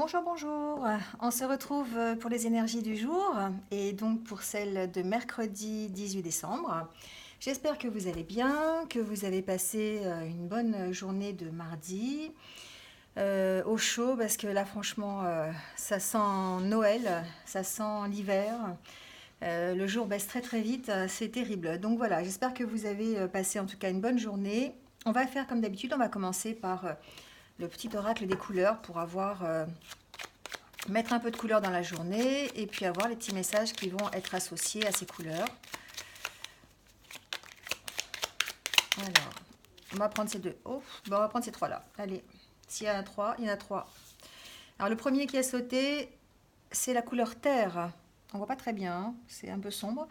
Bonjour, bonjour. On se retrouve pour les énergies du jour et donc pour celle de mercredi 18 décembre. J'espère que vous allez bien, que vous avez passé une bonne journée de mardi au chaud parce que là franchement ça sent Noël, ça sent l'hiver. Le jour baisse très très vite, c'est terrible. Donc voilà, j'espère que vous avez passé en tout cas une bonne journée. On va faire comme d'habitude, on va commencer par le petit oracle des couleurs pour avoir mettre un peu de couleur dans la journée et puis avoir les petits messages qui vont être associés à ces couleurs. Alors, on va prendre ces deux. Oh, bon, on va prendre ces trois-là. Allez, s'il y en a trois, il y en a trois. Alors, le premier qui a sauté, c'est la couleur terre. On voit pas très bien, hein, c'est un peu sombre.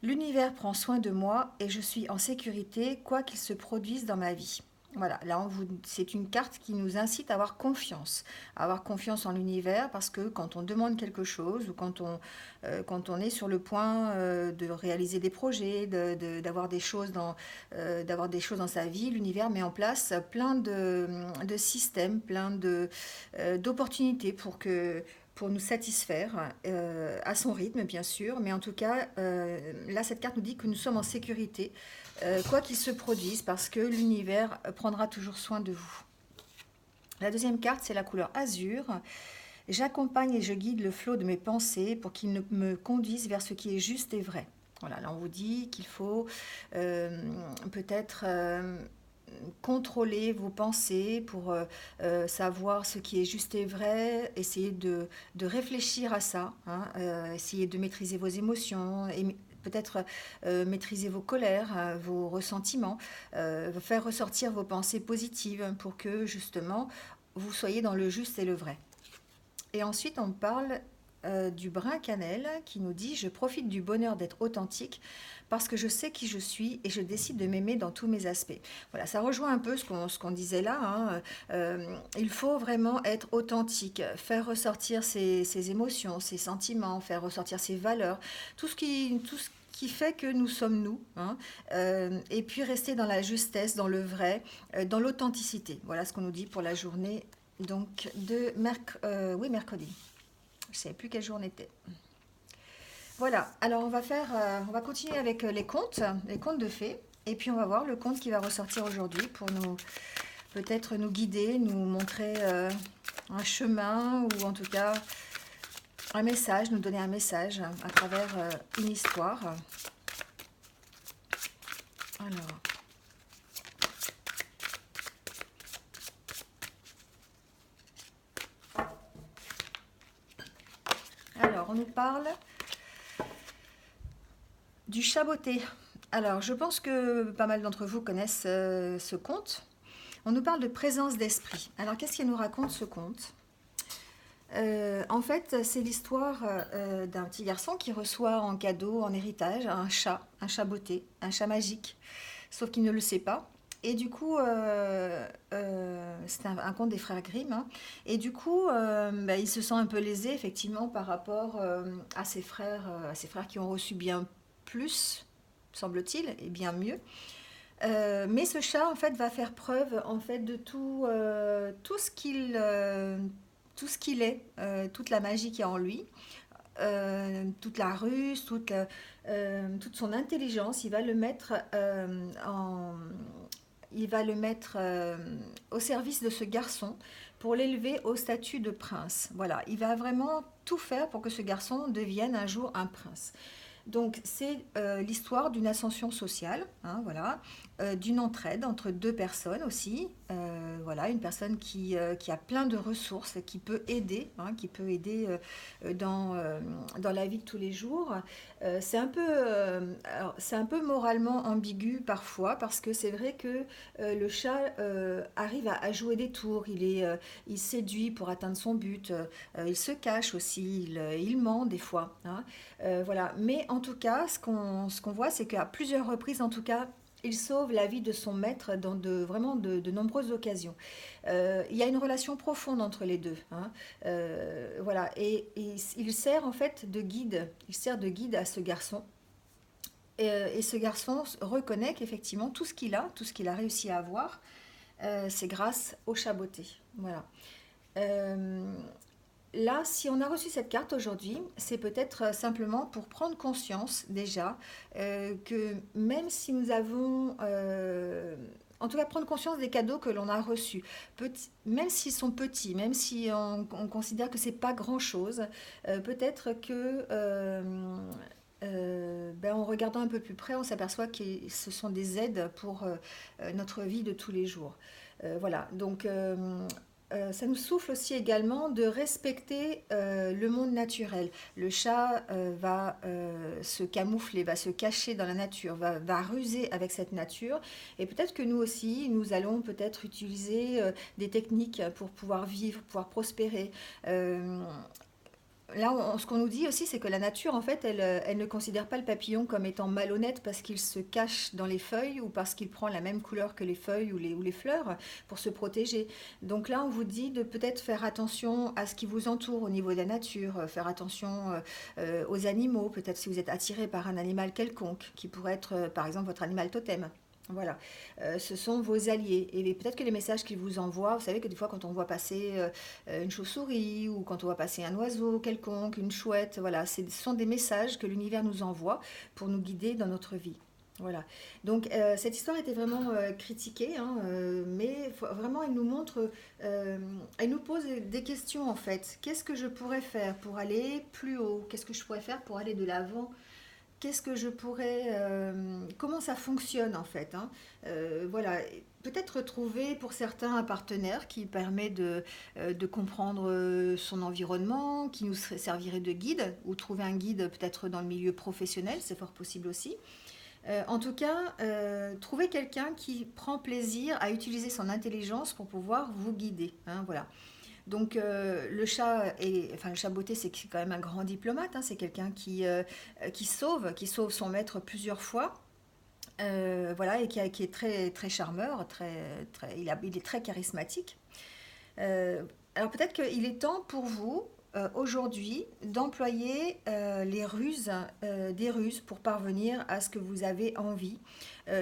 L'univers prend soin de moi et je suis en sécurité, quoi qu'il se produise dans ma vie. Voilà, là c'est une carte qui nous incite à avoir confiance en l'univers parce que quand on demande quelque chose ou quand on est sur le point de réaliser des projets, d'avoir des choses dans sa vie, l'univers met en place plein de systèmes, d'opportunités pour nous satisfaire à son rythme, bien sûr. Mais en tout cas, là, cette carte nous dit que nous sommes en sécurité, quoi qu'il se produise, parce que l'univers prendra toujours soin de vous. La deuxième carte, c'est la couleur azur. J'accompagne et je guide le flot de mes pensées pour qu'ils me conduisent vers ce qui est juste et vrai. Voilà, là on vous dit qu'il faut peut-être contrôler vos pensées pour savoir ce qui est juste et vrai, essayer de réfléchir à ça, hein, essayer de maîtriser vos émotions, et peut-être maîtriser vos colères, vos ressentiments, faire ressortir vos pensées positives pour que justement vous soyez dans le juste et le vrai. Et ensuite, on parle du brin cannelle qui nous dit: je profite du bonheur d'être authentique parce que je sais qui je suis et je décide de m'aimer dans tous mes aspects. Voilà, ça rejoint un peu ce qu'on disait là, hein. Il faut vraiment être authentique, faire ressortir ses émotions, ses sentiments, faire ressortir ses valeurs, tout ce qui fait que nous sommes nous, hein, et puis rester dans la justesse, dans le vrai, dans l'authenticité. Voilà ce qu'on nous dit pour la journée donc oui, mercredi. Je ne savais plus quel jour on était. Voilà, alors on va continuer avec les contes de fées, et puis on va voir le conte qui va ressortir aujourd'hui pour nous peut-être nous guider, nous montrer un chemin ou en tout cas un message, nous donner un message à travers une histoire. Alors, on nous parle du chat botté. Alors, je pense que pas mal d'entre vous connaissent ce conte. On nous parle de présence d'esprit. Alors, qu'est-ce qu'il nous raconte ce conte? En fait, c'est l'histoire d'un petit garçon qui reçoit en cadeau, en héritage, un chat botté, un chat magique, sauf qu'il ne le sait pas. Et du coup, c'est un conte des frères Grimm, hein. Et du coup, bah, il se sent un peu lésé, effectivement, par rapport à ses frères qui ont reçu bien plus, semble-t-il, et bien mieux. Mais ce chat, en fait, va faire preuve, en fait, de tout ce qu'il est, toute la magie qu'il y a en lui, toute la ruse, toute son intelligence. Il va le mettre au service de ce garçon pour l'élever au statut de prince. Voilà, il va vraiment tout faire pour que ce garçon devienne un jour un prince. Donc c'est l'histoire d'une ascension sociale, hein, voilà, d'une entraide entre deux personnes aussi. Voilà, une personne qui a plein de ressources, qui peut aider, hein, dans la vie de tous les jours. C'est un peu moralement ambigu parfois parce que c'est vrai que le chat arrive à jouer des tours, il séduit pour atteindre son but, il se cache aussi, il ment des fois, hein. Voilà. Mais en tout cas, ce qu'on voit, c'est qu'à plusieurs reprises, en tout cas, il sauve la vie de son maître dans vraiment de nombreuses occasions. Il y a une relation profonde entre les deux, hein. Voilà. Et il sert en fait de guide. Il sert de guide à ce garçon. Et ce garçon reconnaît qu'effectivement, tout ce qu'il a réussi à avoir, c'est grâce au chaboté. Voilà. Euh, Là, si on a reçu cette carte aujourd'hui, c'est peut-être simplement pour prendre conscience déjà que même si nous avons, en tout cas prendre conscience des cadeaux que l'on a reçus, même s'ils sont petits, même si on considère que c'est pas grand-chose, peut-être que en regardant un peu plus près, on s'aperçoit que ce sont des aides pour notre vie de tous les jours. Voilà, donc ça nous souffle aussi également de respecter le monde naturel. Le chat va se camoufler, va se cacher dans la nature, va ruser avec cette nature. Et peut-être que nous aussi, nous allons peut-être utiliser des techniques pour pouvoir vivre, pouvoir prospérer. Euh, Là, ce qu'on nous dit aussi, c'est que la nature, en fait, elle ne considère pas le papillon comme étant malhonnête parce qu'il se cache dans les feuilles ou parce qu'il prend la même couleur que les feuilles ou les fleurs pour se protéger. Donc là, on vous dit de peut-être faire attention à ce qui vous entoure au niveau de la nature, faire attention aux animaux, peut-être si vous êtes attiré par un animal quelconque, qui pourrait être, par exemple, votre animal totem. Voilà, ce sont vos alliés. Et peut-être que les messages qu'ils vous envoient, vous savez que des fois quand on voit passer une chauve-souris ou quand on voit passer un oiseau quelconque, une chouette, voilà, ce sont des messages que l'univers nous envoie pour nous guider dans notre vie. Voilà. Donc cette histoire était vraiment critiquée, hein, mais vraiment elle nous montre, elle nous pose des questions en fait. Qu'est-ce que je pourrais faire pour aller plus haut? Qu'est-ce que je pourrais faire pour aller de l'avant? Qu'est-ce que je pourrais, comment ça fonctionne en fait, hein. Voilà, peut-être trouver pour certains un partenaire qui permet de comprendre son environnement, qui nous servirait de guide, ou trouver un guide peut-être dans le milieu professionnel, c'est fort possible aussi. En tout cas, trouver quelqu'un qui prend plaisir à utiliser son intelligence pour pouvoir vous guider, hein, voilà. Donc le chat botté, c'est quand même un grand diplomate, hein, c'est quelqu'un qui sauve son maître plusieurs fois, voilà, et qui est très, très charmeur, il est très charismatique. Alors peut-être qu'il est temps pour vous, aujourd'hui, d'employer des ruses pour parvenir à ce que vous avez envie.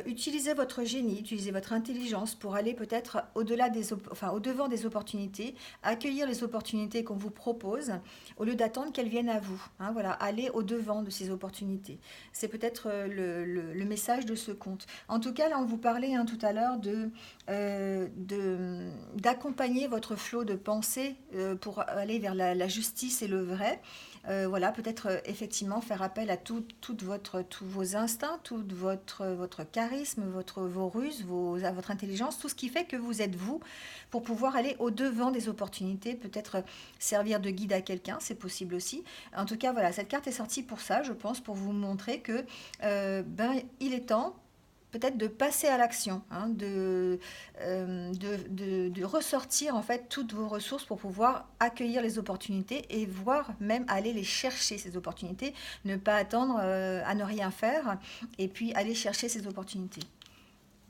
Utilisez votre génie, utilisez votre intelligence pour aller peut-être au-devant des opportunités, accueillir les opportunités qu'on vous propose, au lieu d'attendre qu'elles viennent à vous, hein, voilà, aller au-devant de ces opportunités. C'est peut-être le message de ce conte. En tout cas, là, on vous parlait, hein, tout à l'heure d'accompagner votre flot de pensée pour aller vers la justice et le vrai. Voilà, peut-être effectivement faire appel à tous vos instincts, votre charisme, vos ruses, à votre intelligence, tout ce qui fait que vous êtes vous, pour pouvoir aller au-devant des opportunités, peut-être servir de guide à quelqu'un, c'est possible aussi. En tout cas, voilà, cette carte est sortie pour ça, je pense, pour vous montrer que il est temps peut-être de passer à l'action, hein, de ressortir en fait toutes vos ressources pour pouvoir accueillir les opportunités et voire même aller les chercher ces opportunités, ne pas attendre à ne rien faire et puis aller chercher ces opportunités.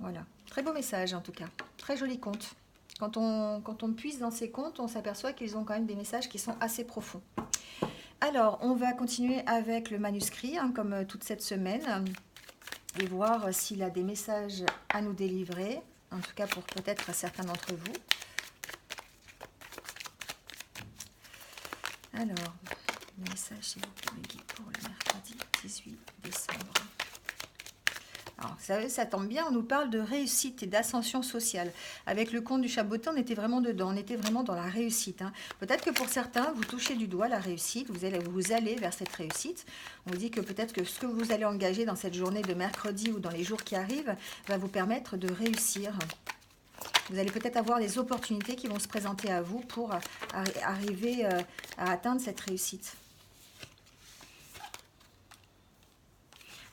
Voilà, très beau message en tout cas, très joli conte. Quand on puise dans ces contes, on s'aperçoit qu'ils ont quand même des messages qui sont assez profonds. Alors, on va continuer avec le manuscrit, hein, comme toute cette semaine, et voir s'il a des messages à nous délivrer, en tout cas pour peut-être certains d'entre vous. Alors, message s'il vous plaît, Guy, pour le mercredi 18 décembre. Alors, ça tombe bien, on nous parle de réussite et d'ascension sociale. Avec le conte du Chabotin, on était vraiment dedans, on était vraiment dans la réussite, hein. Peut-être que pour certains, vous touchez du doigt la réussite, vous allez vers cette réussite. On vous dit que peut-être que ce que vous allez engager dans cette journée de mercredi ou dans les jours qui arrivent va vous permettre de réussir. Vous allez peut-être avoir des opportunités qui vont se présenter à vous pour arriver à atteindre cette réussite.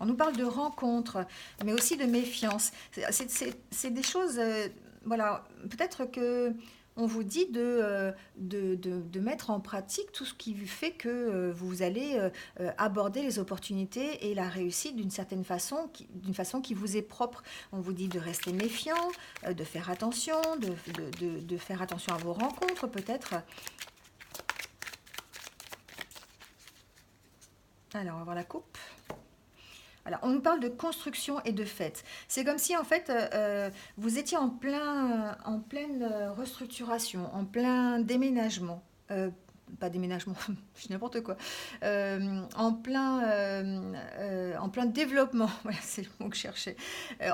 On nous parle de rencontres, mais aussi de méfiance. C'est des choses, voilà, peut-être que on vous dit de mettre en pratique tout ce qui fait que vous allez aborder les opportunités et la réussite d'une façon qui vous est propre. On vous dit de rester méfiant, de faire attention, de faire attention à vos rencontres peut-être. Alors, on va voir la coupe. Voilà, on nous parle de construction et de fête. C'est comme si en fait vous étiez en pleine restructuration, en plein déménagement. Pas déménagement, je dis n'importe quoi. En plein développement, voilà, c'est le mot que je cherchais.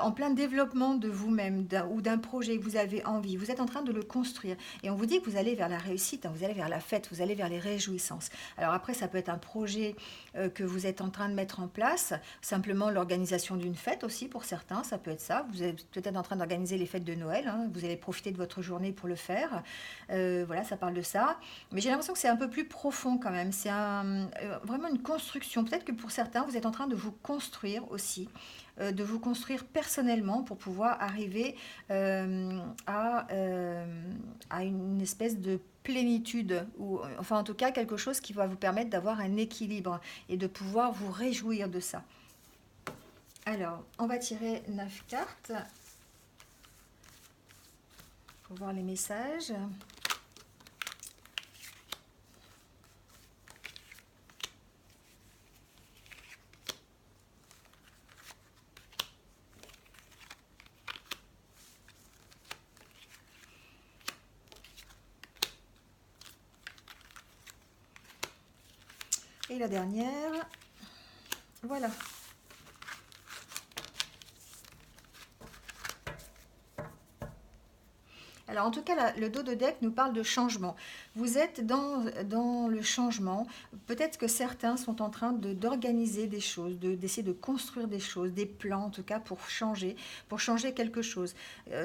En plein développement de vous-même ou d'un projet que vous avez envie. Vous êtes en train de le construire. Et on vous dit que vous allez vers la réussite, hein, vous allez vers la fête, vous allez vers les réjouissances. Alors après, ça peut être un projet que vous êtes en train de mettre en place, simplement l'organisation d'une fête aussi pour certains, ça peut être ça. Vous êtes peut-être en train d'organiser les fêtes de Noël, hein, vous allez profiter de votre journée pour le faire. Voilà, ça parle de ça. Mais j'ai l'impression que c'est un peu plus profond quand même. C'est vraiment une construction. Peut-être que pour certains, vous êtes en train de vous construire aussi, de vous construire personnellement pour pouvoir arriver à une espèce de plénitude, ou enfin en tout cas quelque chose qui va vous permettre d'avoir un équilibre et de pouvoir vous réjouir de ça. Alors, on va tirer 9 cartes pour voir les messages. Et la dernière, voilà. Alors en tout cas, le dos de deck nous parle de changement. Vous êtes dans le changement. Peut-être que certains sont en train d'organiser des choses, d'essayer de construire des choses, des plans en tout cas pour changer quelque chose.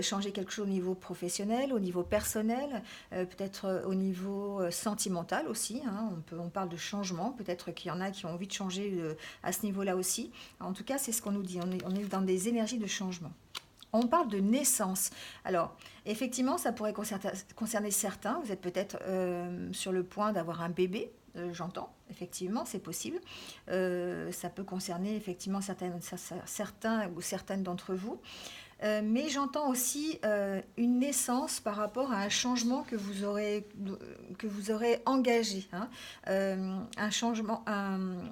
Changer quelque chose au niveau professionnel, au niveau personnel, peut-être au niveau sentimental aussi, hein. On parle de changement. Peut-être qu'il y en a qui ont envie de changer à ce niveau-là aussi. En tout cas, c'est ce qu'on nous dit. On est dans des énergies de changement. On parle de naissance. Alors, effectivement, ça pourrait concerner certains. Vous êtes peut-être sur le point d'avoir un bébé, j'entends. Effectivement, c'est possible. Ça peut concerner effectivement certains ou certaines d'entre vous. Mais j'entends aussi une naissance par rapport à un changement que vous aurez engagé, hein. Un changement,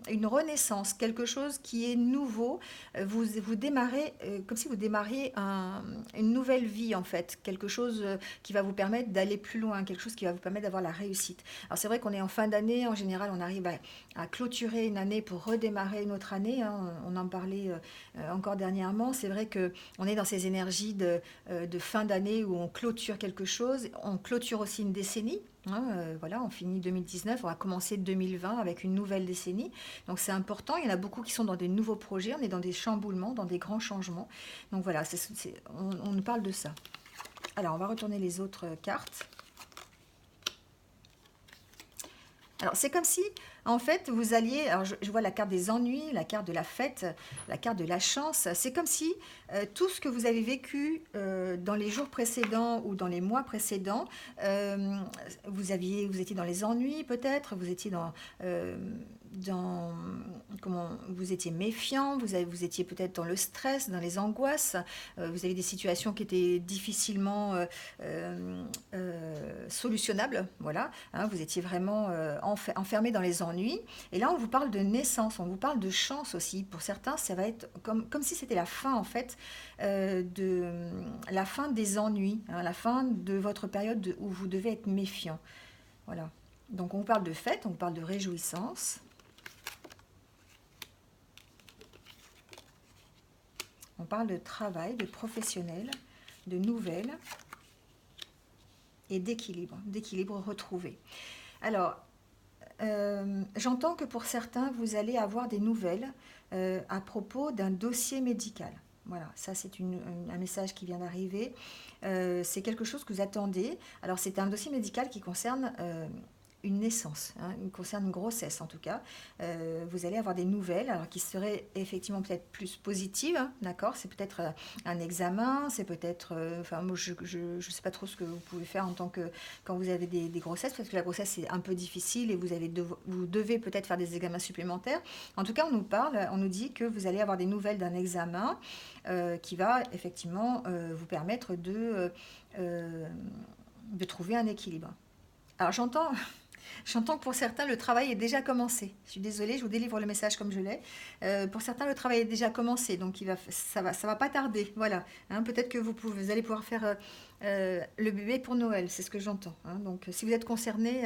une renaissance, quelque chose qui est nouveau. Vous démarrez, comme si vous démarriez une nouvelle vie en fait, quelque chose qui va vous permettre d'aller plus loin, quelque chose qui va vous permettre d'avoir la réussite. Alors c'est vrai qu'on est en fin d'année, en général on arrive à clôturer une année pour redémarrer une autre année, hein. On en parlait encore dernièrement. C'est vrai que on est dans ces énergies de fin d'année où on clôture quelque chose, on clôture aussi une décennie. Hein, voilà, on finit 2019, on va commencer 2020 avec une nouvelle décennie. Donc c'est important, il y en a beaucoup qui sont dans des nouveaux projets, on est dans des chamboulements, dans des grands changements. Donc voilà, on nous parle de ça. Alors on va retourner les autres cartes. Alors c'est comme si, en fait, vous alliez, alors je vois la carte des ennuis, la carte de la fête, la carte de la chance. C'est comme si tout ce que vous avez vécu dans les jours précédents ou dans les mois précédents, vous étiez dans les ennuis peut-être, vous étiez vous étiez méfiant, vous étiez peut-être dans le stress, dans les angoisses, vous avez des situations qui étaient difficilement solutionnables, voilà, hein, vous étiez vraiment enfermé dans les ennuis. Et là, on vous parle de naissance, on vous parle de chance aussi. Pour certains, ça va être comme si c'était la fin, en fait, la fin des ennuis, hein, la fin de votre période où vous devez être méfiant. Voilà. Donc, on vous parle de fête, on vous parle de réjouissance. On parle de travail, de professionnel, de nouvelles et d'équilibre retrouvé. Alors, j'entends que pour certains, vous allez avoir des nouvelles à propos d'un dossier médical. Voilà, ça c'est un message qui vient d'arriver. C'est quelque chose que vous attendez. Alors, c'est un dossier médical qui concerne une naissance, hein, qui concerne une grossesse en tout cas. Vous allez avoir des nouvelles, alors qui seraient effectivement peut-être plus positives, hein, d'accord. C'est peut-être un examen, c'est peut-être, enfin moi je sais pas trop ce que vous pouvez faire en tant que quand vous avez des grossesses, parce que la grossesse c'est un peu difficile et vous devez peut-être faire des examens supplémentaires. En tout cas, on nous dit que vous allez avoir des nouvelles d'un examen qui va effectivement vous permettre de trouver un équilibre. Alors j'entends J'entends que pour certains, le travail est déjà commencé. Je suis désolée, je vous délivre le message comme je l'ai. Pour certains, le travail est déjà commencé, donc ça va pas tarder. Voilà. Hein, peut-être que vous allez pouvoir faire le bébé pour Noël, c'est ce que j'entends. Hein. Donc, si vous êtes concerné,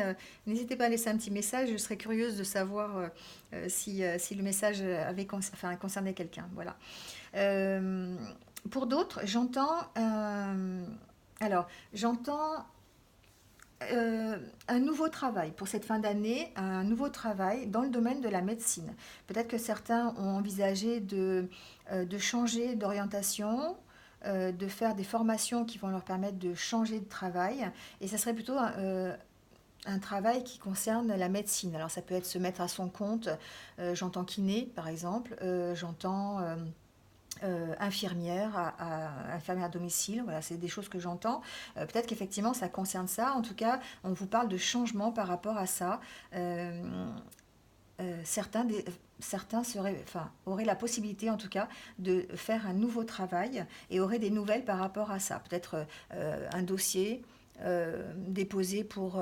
n'hésitez pas à laisser un petit message. Je serais curieuse de savoir si le message enfin, concernait quelqu'un. Voilà. Euh, pour d'autres, j'entends un nouveau travail pour cette fin d'année, un nouveau travail dans le domaine de la médecine. Peut-être que certains ont envisagé de changer d'orientation, de faire des formations qui vont leur permettre de changer de travail. Et ça serait plutôt un travail qui concerne la médecine. Alors ça peut être se mettre à son compte, j'entends kiné par exemple, j'entends infirmière, infirmière à domicile, voilà, c'est des choses que j'entends. Peut-être qu'effectivement ça concerne ça. En tout cas, on vous parle de changement par rapport à ça. Euh, certains auraient la possibilité en tout cas de faire un nouveau travail et auraient des nouvelles par rapport à ça. Peut-être un dossier déposé pour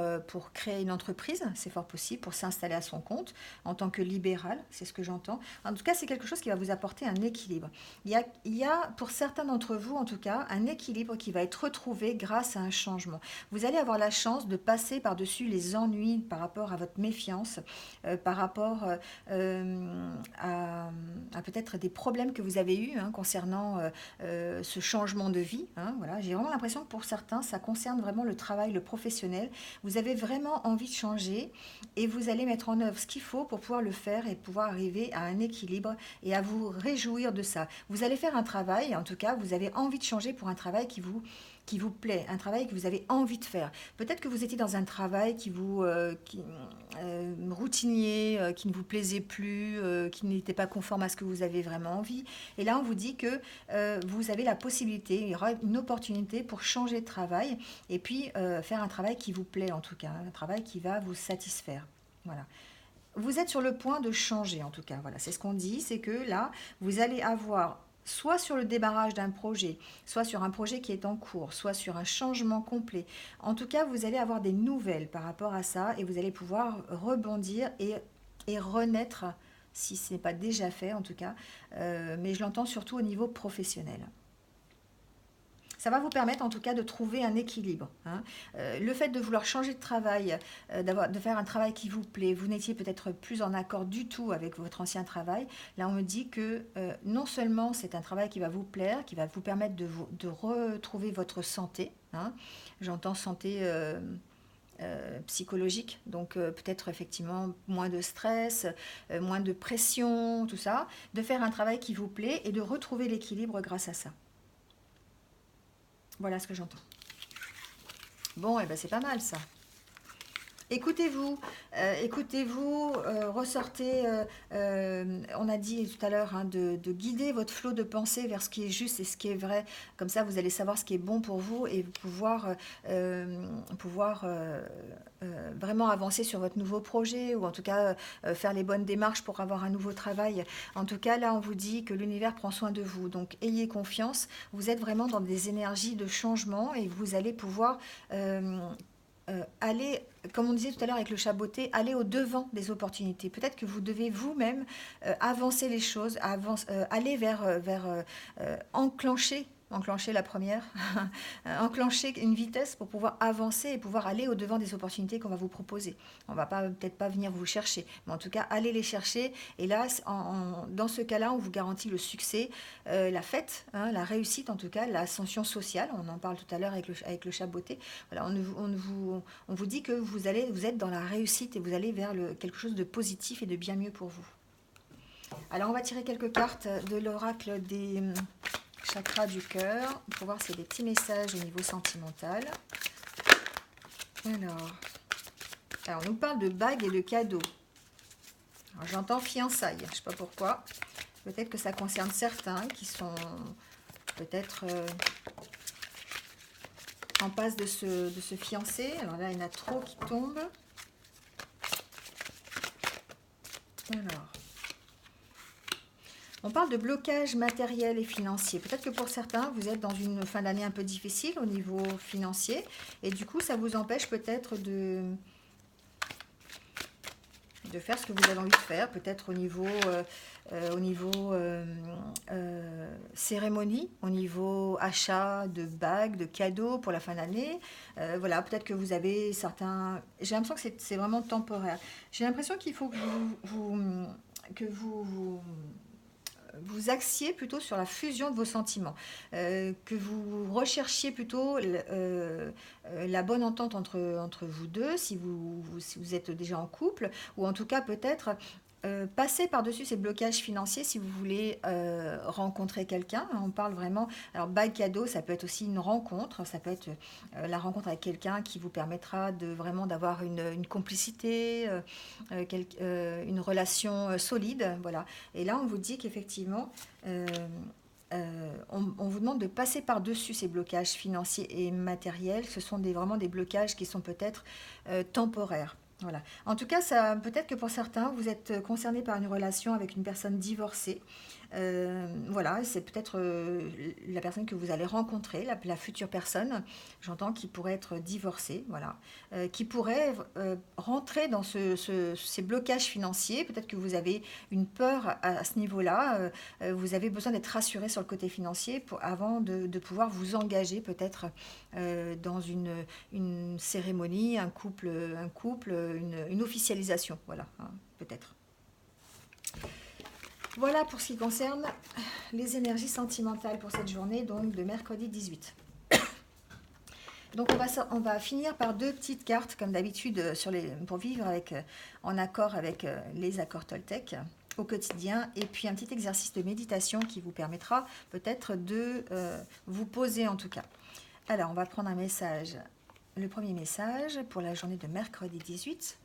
créer une entreprise, c'est fort possible, pour s'installer à son compte en tant que libéral, c'est ce que j'entends. En tout cas, c'est quelque chose qui va vous apporter un équilibre. Il y a pour certains d'entre vous, en tout cas, un équilibre qui va être retrouvé grâce à un changement. Vous allez avoir la chance de passer par-dessus les ennuis par rapport à votre méfiance, par rapport à peut-être des problèmes que vous avez eus hein, concernant ce changement de vie. Hein, voilà. J'ai vraiment l'impression que pour certains, ça concerne vraiment le travail, le professionnel. Vous avez vraiment envie de changer et vous allez mettre en œuvre ce qu'il faut pour pouvoir le faire et pouvoir arriver à un équilibre et à vous réjouir de ça. Vous allez faire un travail, en tout cas, vous avez envie de changer pour un travail qui vous plaît, un travail que vous avez envie de faire. Peut-être que vous étiez dans un travail routinier, qui ne vous plaisait plus, qui n'était pas conforme à ce que vous avez vraiment envie. Et là, on vous dit que vous avez la possibilité, il y aura une opportunité pour changer de travail et puis faire un travail qui vous plaît en tout cas, un travail qui va vous satisfaire. Voilà. Vous êtes sur le point de changer en tout cas. Voilà, c'est ce qu'on dit, c'est que là, vous allez avoir soit sur le démarrage d'un projet, soit sur un projet qui est en cours, soit sur un changement complet. En tout cas, vous allez avoir des nouvelles par rapport à ça et vous allez pouvoir rebondir et renaître, si ce n'est pas déjà fait en tout cas, mais je l'entends surtout au niveau professionnel. Ça va vous permettre en tout cas de trouver un équilibre. Hein. Le fait de vouloir changer de travail, de faire un travail qui vous plaît, vous n'étiez peut-être plus en accord du tout avec votre ancien travail. Là, on me dit que non seulement c'est un travail qui va vous plaire, qui va vous permettre de retrouver votre santé. Hein. J'entends santé psychologique, donc peut-être effectivement moins de stress, moins de pression, tout ça. De faire un travail qui vous plaît et de retrouver l'équilibre grâce à ça. Voilà ce que j'entends. Bon, et ben c'est pas mal ça. Écoutez-vous, ressortez, on a dit tout à l'heure hein, de guider votre flot de pensée vers ce qui est juste et ce qui est vrai. Comme ça, vous allez savoir ce qui est bon pour vous et vraiment avancer sur votre nouveau projet ou en tout cas faire les bonnes démarches pour avoir un nouveau travail. En tout cas, là, on vous dit que l'univers prend soin de vous. Donc, ayez confiance. Vous êtes vraiment dans des énergies de changement et vous allez pouvoir aller, comme on disait tout à l'heure avec le chaboté, aller au devant des opportunités. Peut-être que vous devez vous-même avancer les choses, aller vers enclencher la première, enclencher une vitesse pour pouvoir avancer et pouvoir aller au devant des opportunités qu'on va vous proposer. On va peut-être pas venir vous chercher, mais en tout cas, allez les chercher. Et là, dans ce cas-là, on vous garantit le succès, la fête, hein, la réussite en tout cas, l'ascension sociale. On en parle tout à l'heure avec le chaboté. Voilà, on vous dit que vous êtes dans la réussite et vous allez vers quelque chose de positif et de bien mieux pour vous. Alors, on va tirer quelques cartes de l'oracle des chakras du cœur pour voir s'il y a des petits messages au niveau sentimental. Alors, on nous parle de bagues et de cadeaux. Alors, j'entends fiançailles, je ne sais pas pourquoi. Peut-être que ça concerne certains qui sont peut-être en passe de se fiancer. Alors là, il y en a trop qui tombent. Alors, on parle de blocage matériel et financier. Peut-être que pour certains, vous êtes dans une fin d'année un peu difficile au niveau financier. Et du coup, ça vous empêche peut-être de faire ce que vous avez envie de faire, peut-être au niveau cérémonie, au niveau achat de bagues, de cadeaux pour la fin d'année. Voilà, peut-être que vous avez certains... J'ai l'impression que c'est vraiment temporaire. J'ai l'impression qu'il faut que vous axiez plutôt sur la fusion de vos sentiments, que vous recherchiez plutôt la bonne entente entre vous deux, si vous êtes déjà en couple, ou en tout cas peut-être passer par-dessus ces blocages financiers si vous voulez rencontrer quelqu'un. On parle vraiment, alors bague cadeau, ça peut être aussi une rencontre, ça peut être la rencontre avec quelqu'un qui vous permettra de vraiment d'avoir une complicité, une relation solide, voilà. Et là, on vous dit qu'effectivement, euh, on vous demande de passer par-dessus ces blocages financiers et matériels. Ce sont vraiment des blocages qui sont peut-être temporaires. Voilà. En tout cas, peut-être que pour certains, vous êtes concerné par une relation avec une personne divorcée. Voilà, c'est peut-être la personne que vous allez rencontrer, la future personne, j'entends, qui pourrait être divorcée, voilà, qui pourrait rentrer dans ces blocages financiers. Peut-être que vous avez une peur à ce niveau-là. Vous avez besoin d'être rassuré sur le côté financier avant de pouvoir vous engager peut-être dans une cérémonie, un couple, une officialisation, voilà, hein, peut-être. Voilà pour ce qui concerne les énergies sentimentales pour cette journée, donc de mercredi 18. Donc on va finir par deux petites cartes, comme d'habitude, pour vivre en accord avec les accords Toltec au quotidien, et puis un petit exercice de méditation qui vous permettra peut-être de vous poser en tout cas. Alors, on va prendre un message, le premier message pour la journée de mercredi 18.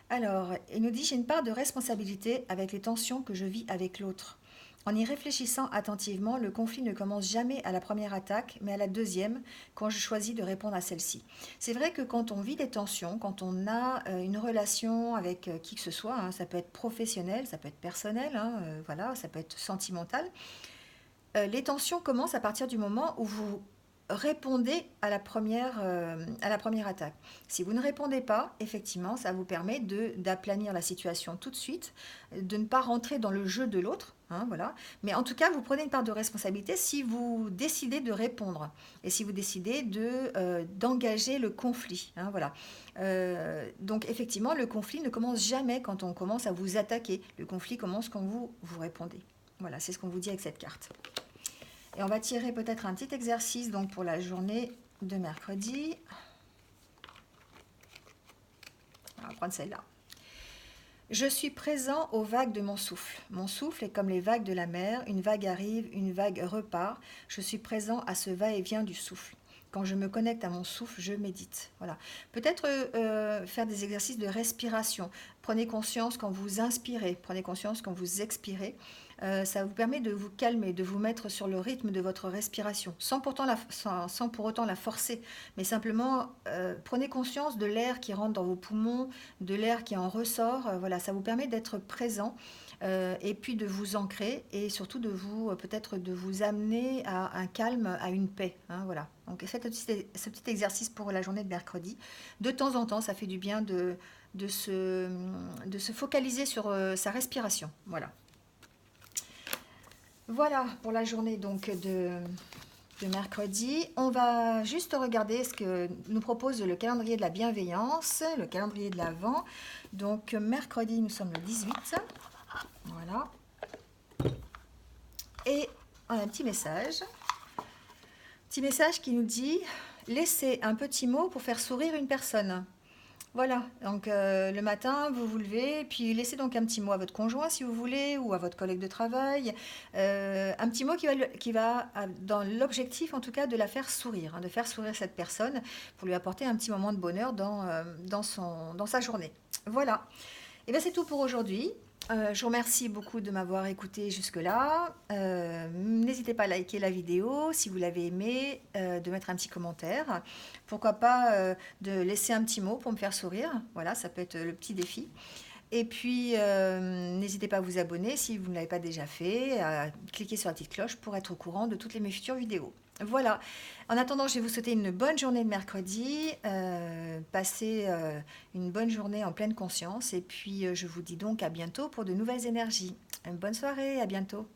Alors, il nous dit: j'ai une part de responsabilité avec les tensions que je vis avec l'autre. En y réfléchissant attentivement, le conflit ne commence jamais à la première attaque, mais à la deuxième, quand je choisis de répondre à celle-ci. C'est vrai que quand on vit des tensions, quand on a une relation avec qui que ce soit, hein, ça peut être professionnel, ça peut être personnel, hein, voilà, ça peut être sentimental, les tensions commencent à partir du moment où vous répondez à la première attaque. Si vous ne répondez pas, effectivement, ça vous permet d'aplanir la situation tout de suite, de ne pas rentrer dans le jeu de l'autre, hein, voilà. Mais en tout cas, vous prenez une part de responsabilité si vous décidez de répondre et si vous décidez d'engager le conflit, hein, voilà. Donc effectivement, le conflit ne commence jamais quand on commence à vous attaquer. Le conflit commence quand vous répondez. Voilà, c'est ce qu'on vous dit avec cette carte. Et on va tirer peut-être un petit exercice donc pour la journée de mercredi. On va prendre celle-là. Je suis présent aux vagues de mon souffle. Mon souffle est comme les vagues de la mer. Une vague arrive, une vague repart. Je suis présent à ce va-et-vient du souffle. Quand je me connecte à mon souffle, je médite. Voilà. Peut-être faire des exercices de respiration. Prenez conscience quand vous inspirez. Prenez conscience quand vous expirez. Ça vous permet de vous calmer, de vous mettre sur le rythme de votre respiration, sans pour autant la forcer, mais simplement prenez conscience de l'air qui rentre dans vos poumons, de l'air qui en ressort. Voilà, ça vous permet d'être présent et puis de vous ancrer et surtout peut-être de vous amener à un calme, à une paix. Hein, voilà. Donc faites ce petit exercice pour la journée de mercredi. De temps en temps, ça fait du bien de se focaliser sur sa respiration. Voilà. Voilà pour la journée donc de mercredi. On va juste regarder ce que nous propose le calendrier de la bienveillance, le calendrier de l'Avent. Donc mercredi, nous sommes le 18. Voilà. Et on a un petit message. Petit message qui nous dit: laissez un petit mot pour faire sourire une personne. Voilà, donc le matin, vous vous levez, puis laissez donc un petit mot à votre conjoint si vous voulez, ou à votre collègue de travail. Un petit mot qui va dans l'objectif en tout cas de la faire sourire, hein, de faire sourire cette personne pour lui apporter un petit moment de bonheur dans sa journée. Voilà, et bien c'est tout pour aujourd'hui. Je vous remercie beaucoup de m'avoir écouté jusque-là. N'hésitez pas à liker la vidéo si vous l'avez aimée, de mettre un petit commentaire. Pourquoi pas de laisser un petit mot pour me faire sourire. Voilà, ça peut être le petit défi. Et puis, n'hésitez pas à vous abonner si vous ne l'avez pas déjà fait, à cliquer sur la petite cloche pour être au courant de toutes mes futures vidéos. Voilà. En attendant, je vais vous souhaiter une bonne journée de mercredi. Passez une bonne journée en pleine conscience. Et puis, je vous dis donc à bientôt pour de nouvelles énergies. Une bonne soirée, à bientôt.